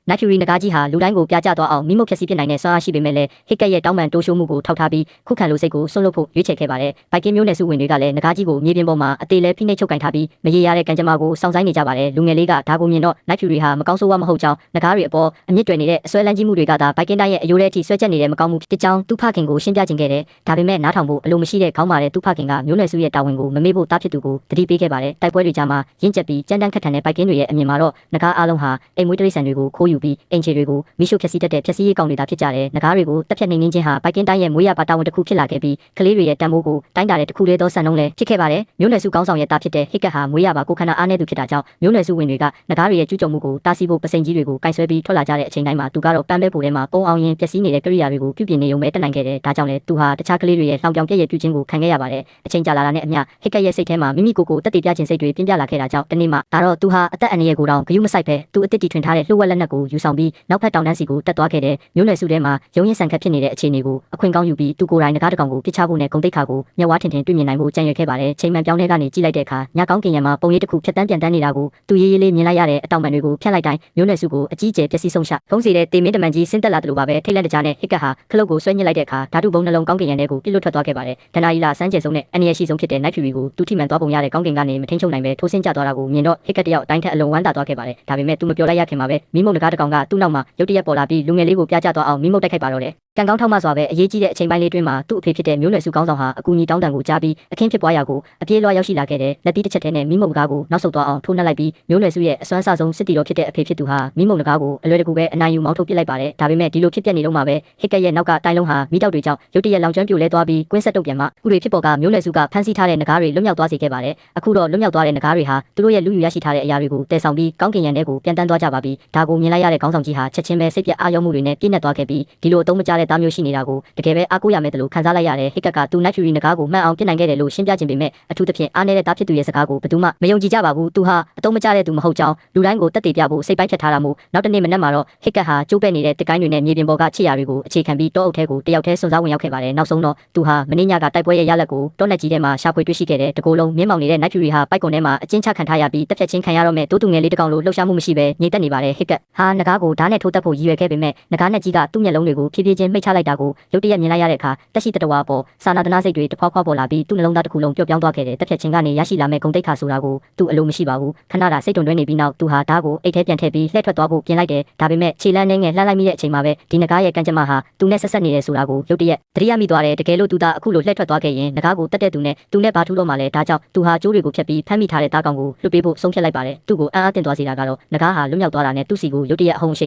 နိုင်ထရီနဂါကြီးဟာလူတိုင်းကိုပြကြသွားအောင်မိမုတ်ဖြက်စီးပြနိုင်တဲ့ဆွမ်းအားရှိပေမဲ့လည်းဟစ်ကက်ရဲ့တောင်းပန်တိုးရှိုးမှုကိုထောက်ထားပြီးခုခံလိုစိတ်ကိုဆွန့်လွတ်ဖို့ရွေးချယ်ခဲ့ပါတယ်။ဘိုက်ကင်းမျိုးနယ်စုဝင်တွေကလည်းနဂါကြီးကိုမြေပြင်ပေါ်မှာအသေးလဲဖိနှိပ်ချုပ်ကင်ထားပြီးမရေရတဲ့ကံကြမ္မာကိုစောင့်ဆိုင်နေကြပါတယ်။လူငယ်လေးကဒါကိုမြင်တော့နိုင်ထရီဟာမကောင်းဆိုးဝါးမဟုတ်ကြောင်းနဂါတွေအပေါ်အမြင့်တွယ်နေတဲ့အစွဲလန်းကြီးမှုတွေကသာဘိုက်ကင်းတိုင်းရဲ့အယိုးထဲအထိဆွဲချက်နေတဲ့မကောင်းမှုဖြစ်ကြောင်းသူ့ဖခင်ကိုရှင်းပြခြင်းခဲ့တယ်။ဒါပေမဲ့နားထောင်ဖို့အလိုမရှိတဲ့ခေါင်းမာတဲ့သူ့ဖခင်ကမျိုးနယ်စုရဲ့တာဝန်ကိုမမေ့ဖို့တားဖြစ်သူကိုတတိပေးခဲ့ပါတယ်။တိုက်ပွဲတွေကြားမှာရင့်ကျက်ပြီးကြမ်းတမ်းခက်ထန်တဲ့ဘိုက်ကင်းတွေရဲ့အမြင်မှာတော့နဂါအားလုံးဟာအိမ်မွေးတိရစ္ဆာန်တွေကိုခိုးယူပြီးအင်ချေတွေကိုမိရှုဖျက်ဆီးတတ်တဲ့ဖျက်ဆီးရေးကောင်တွေသာဖြစ်ကြတယ်။နဂါတွေကိုတက်ဖြတ်နှိမ်နှင်းခြင်းဟာဘိုက်ကင်းတိုင်းရဲ့မွေးရပါတာဝန်တစ်ခုဖြစ်လာခဲ့ပြီးကလေးတွေရဲ့တန်ဖိုးကိုတိုင်းတာတဲ့တစ်ခုလေးသောစံနှုန်းလည်းဖြစ်ခဲ့ပါတယ်။မျိုးနယ်စုကောင်းဆောင်ရဲ့တာဖြစ်တဲ့ဟစ်ကတ်ဟာမွေးရပါကိုခန္ဓာအားနည်းသူဖြစ်တာကြောင့်မျိုးနယ်စုဝင်တွေကနဂါတွေရဲ့ကျူးကျော်မှုကိုတားဆီးဖို့ပစိန်ကြီးတွေကိုကင်ဆွဲပြီးထွက်လာကြတဲ့အချိန်တိုင်းမှာသူကတော့ပန်းပဲပိုထဲမှာပုံအောင်ရင်ပျက်စီးနေတဲ့ကိရိယာတွေကိုပြုပြင်နေုံပဲတက်နိုင်ခဲ့တယ်။ဒါကြောင့်လည်းသူဟာတခြားကလေးတွေရဲ့လှောင်ပြောင်ပြည့်ရဲ့ပြုခြင်းကိုခံခဲ့ရပါတယ်။အချိန်ကြာလာတာနဲ့အမျှဟစ်ကတ်ရဲ့စိတ်ထဲမှာမိမိကိုယ်ကိုတက်တည်ပြခြင်းစိတ်တွေပြင်းပြလာခဲ့တာကြောင့်တနေ့မှဒါတော့သူဟာအသက်အန္တရာယ်ကိုတောင်ဂရုမစိုက်ပဲသူအစ်စ်တီထွင်ထားတဲ့လှုပ်ဝက်လက်နက်ကိုယူဆောင်ပြီးနောက်ဖက်တောင်တန်းစီကိုတက်သွားခဲ့တဲ့မျိုးနယ်စုထဲမှာရုံရင်ဆန်ခတ်ဖြစ်နေတဲ့အခြေအနေကိုအခွင့်ကောင်းယူပြီးသူကိုယ်တိုင်နဂါတကောင်ကိုပြစ်ချဖို့နဲ့ဂုံတိတ်ခါကိုမျက်ဝါးထင်ထင်တွေ့မြင်နိုင်ဖို့ကြံရွယ်ခဲ့ပါတယ်။ချိန်မှန်ပြောင်းလဲကနေကြည့်လိုက်တဲ့အခါညကောင်းကင်ရံမှာပုံရိပ်တစ်ခုဖြတ်တန်းပြန်တန်းနေတာကိုသူရေးရေးလေးမြင်လိုက်ရတဲ့အတောင်ပံတွေကိုဖြတ်လိုက်တိုင်းမျိုးနယ်စုကိုအကြီးကျယ်ပျက်စီးဆုံးရှဖုံးစီတဲ့တေမင်းတမန်ကြီးဆင်းသက်လာတယ်လို့ပါပဲထိတ်လန့်တကြားနဲ့ဟစ်ကတ်ဟာခလုတ်ကိုဆွဲညစ်လိုက်တဲ့အခါဓာတုဘုံနှလုံးကောင်းကင်ရံထဲကိုပြစ်လွတ်ထွက်သွားခဲ့ပါတယ်။ဒနာရီလာစမ်းကျဲဆုံးနဲ့အနည်းရှိဆုံးဖြစ်တဲ့နိုင်ဖြူကိုသူထိမှန်သွားပုံရတဲ့ကောင်းကင်ကနေမထိန်ချုံနိုင်ပဲထိုးဆင်းကျသွားတာကိုမြင်တော့ဟစ်ကတ်တယောက်တိုင်းထက်အလုံးဝမ်းသာသွားခဲ့ပါတယ်။ဒါပေမဲ့သူမပြောလိုက်ရခင်မှာပဲမိမုံနဂါတကောင်ကသူ့နောက်မှာရုတ်တရက်ပေါ်လာပြီးလူငယ်လေးကိုပြကြသွားအောင်မိမုံတိုက်ခိုက်ပါတော့တယ်။ကံကောင်းထောက်မှစွာပဲအရေးကြီးတဲ့အချိန်ပိုင်းလေးတွင်မှာသူ့အဖေဖြစ်တဲ့မျိုးနယ်စုကောင်းဆောင်ဟာအကူအညီတောင်းတန်ကိုကြားပြီးအခင်းဖြစ်ပွားရာကိုအပြေးလွှားရောက်ရှိလာခဲ့တဲ့လက်တီးတစ်ချက်တည်းနဲ့မိမုံနဂါကိုနောက်ဆုတ်သွားအောင်ထိုးနှက်လိုက်ပြီးမျိုးနယ်စုရဲ့အစွမ်းအစဆုံးစစ်တီတော်ဖြစ်တဲ့အဖေဖြစ်သူဟာမိမုံနဂါကိုအလွယ်တကူပဲအနိုင်ယူမောင်းထုတ်ပစ်လိုက်ပါတယ်။ဒါပေမဲ့ဒီလိုဖြစ်ပျက်နေလုံးမှာပဲဟစ်ကတ်ရဲ့နောက်ကတိုင်းလုံးဟာမိတောက်တွေကြောင့်ရုတ်တရက်လောင်ကျွမ်းပြိုလဲသွားပြီးကွင်းဆက်တုတ်ပြန်မှဥတွေဖြစ်ပေါ်ကမျိုးနယ်စုကဖမ်းဆီးထားတဲ့နဂါတွေလွတ်မြောက်သွားစေခဲ့ပါတယ်။အခုတော့လွတ်မြောက်သွားတဲ့နဂါတွေဟာသူတို့ရဲ့လူယူရရှိထားတဲ့အရာတွေကိုတည်ဆောင်ပြီးကောင်းကင်ရံထဲကိုပြန်တန်းသွားကြပါပြီ။ဒါကိုမြင်လိုက်ရတဲ့ခေါင်းဆောင်ကြီးဟာချက်ချင်းပဲစိတ်ပြအာရုံမှုတွေနဲ့ပြည့်နှက်သွားခဲ့ပြီးဒီလိုအသုံးမကျတဲ့သားမျိုးရှိနေတာကိုတကယ်ပဲအားကိုးရမယ်လို့ခံစားလိုက်ရတဲ့ဟစ်ကတ်ကသူနိုင်ထရီနဂါကိုမှန်အောင်ပြစ်နိုင်ခဲ့တယ်လို့ရှင်းပြခြင်းပေမဲ့အထူးသဖြင့်အားနည်းတဲ့သားဖြစ်သူရဲ့စကားကိုဘယ်သူမှမယုံကြည်ကြပါဘူး။သူဟာအသုံးမကျတဲ့သူမဟုတ်ကြောင်းလူတိုင်းကိုတက်တည်ပြဖို့စိတ်ပိုင်းဖြတ်ထားတာမို့နောက်တနေ့မနက်မှာတော့ဟစ်ကတ်ဟာကျိုးပဲ့နေတဲ့တစ်ကိုင်းတွေနဲ့မြေပြင်ပေါ်ကချစ်ရာတွေကိုအခြေခံပြီးတောအုပ်ထဲကိုတယောက်တည်းစွန့်စားဝင်ရောက်ခဲ့ပါတယ်။နောက်ဆုံးတော့သူဟာမင်းညကတိုက်ပွဲရဲ့ရလဒ်ကိုတောနက်ကြီးထဲမှာရှာဖွေတွေ့ရှိခဲ့တဲ့တကိုယ်လုံးမြင်းမောင်နေတဲ့နိုင်ထရီဟာပိုက်ကွန်ထဲမှာအကျဉ်းချခံထားရပြီးတက်ဖြတ်ချင်းခံရတော့မဲ့တိုးသူငယ်လေးတစ်ကောင်လိုလှုပ်ရှားမှုမရှိပဲငြိမ်သက်နေပါတယ်။ဟစ်ကတ်ဟာနဂါကိုဓာတ်နဲ့ထိုးတက်ဖို့ရည်ရွယ်ခဲ့ပေမဲ့နဂါနဲ့ကြီးကသူ့မျက်လုံးတွေကိုဖြည်းဖြည်းချင်းမှိတ်ချလိုက်တာကိုရုတ်တရက်မြင်လိုက်ရတဲ့အခါတက်ရှိတတဝါပေါ်စာနာတနာစိတ်တွေတဖွာဖွာပေါ်လာပြီးသူ့နှလုံးသားတစ်ခုလုံးပျော့ပြောင်းသွားခဲ့တဲ့တက်ဖြတ်ချင်းကနေရရှိလာမဲ့ဂုံတိတ်ခါဆိုတာကိုသူ့အလိုမရှိပါဘူး။ခဏတာစိတ်တွန်တွဲနေပြီးနောက်သူဟာဓာတ်ကိုအိတ်ထဲပြန်ထည့်ပြီးလှည့်ထွက်သွားဖို့ပြင်လိုက်တယ်။ဒါပေမဲ့ခြေလမ်းနဲ့ငယ်လှမ်းလိုက်မိတဲ့အချိန်မှာပဲဒီနဂါရဲ့ကံကြမ္မာဟာသူနဲ့ဆက်ဆက်နေတယ်ဆိုတာကိုရုတ်တရက်သတိရမိသွားတယ်။တကယ်လို့သူသာအခုလိုလှည့်ထွက်သွားခဲ့ရင်နဂါကိုတက်တဲ့သူနဲ့ဘာထူးတော့မှလဲဒါကြောင့်သူဟာကျိုးတွေကိုဖြတ်ပြီးဖမ်းမိထားတဲ့တားကောင်ကိုလွတ်ပေးဖို့ဆုံးဖြတ်လိုက်ပါတယ်။သူ့ကိုအံ့အားသင့်သွားစေတာကတော့နဂါဟာလွတ်မြောက်သွားတာနဲ့သူ့စီကိုရုတ်တရက်အဟုန်ရှိ